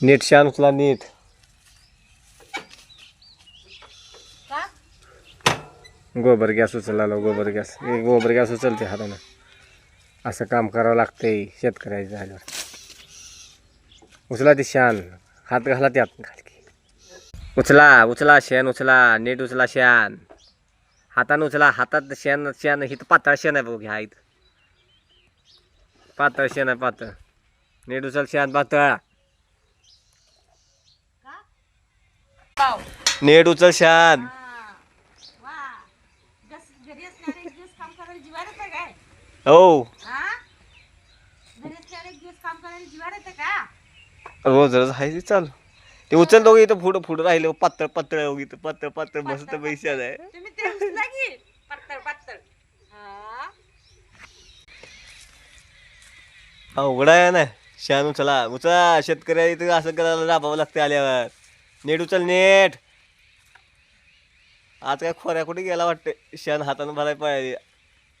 नीट शान उचला नीट. गोबर गॅस उचलला गोबर गॅस उचलते हातानं. असं काम करावं लागतंय शेतकऱ्याच्या झाल्यावर. उचला ती शान हात घाला त्यात खाली. उचला शेण उचला नीट उचला शेण हातानं उचला. हातात शेण इथं पातळ शेण आहे बघ. ह्या इथं पातळ शेण आहे पातळ. नीट उचल शेण पातळ. नीट उचल शेण. हो रोज आहे चालू. ते उचल दोघं इथं पुढं राहिले पातळ पातळ इथं पातळ मस्त पैसे आहे. अवघड आहे ना. शान उचला शेतकऱ्या इथं असं करायला राबावं लागतं आल्यावर. नीट उचल नीट. आज काय खोऱ्या कुठे गेला वाटतं. शान हातानं भरायला पाहिजे.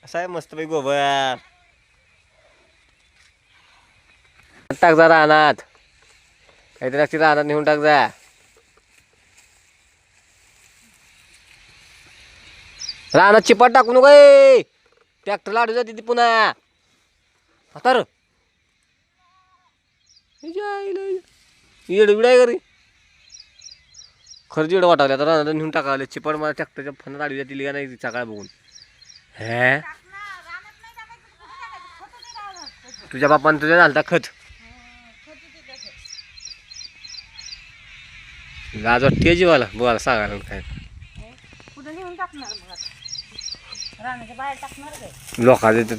असं आहे मस्त पैकी गोबर टाक जा रानात. काहीतरी लागते रानात नेऊन टाक जा. रानात चिपाट टाकू नको. ट्रॅक्टर लाडू जाते ती पुन्हा. हातार येड आहे घरी खरंच येडं वाटावलं. आता रानात नेऊन टाकावले चिपाट. मला ट्रॅक्टरच्या फन लाडू जातील का नाही सकाळ बघून. हे तुझ्या बापानं तुझ्या झालता खत. लाज वाटते जीवाला बोला सांगायला काय. लोकांचे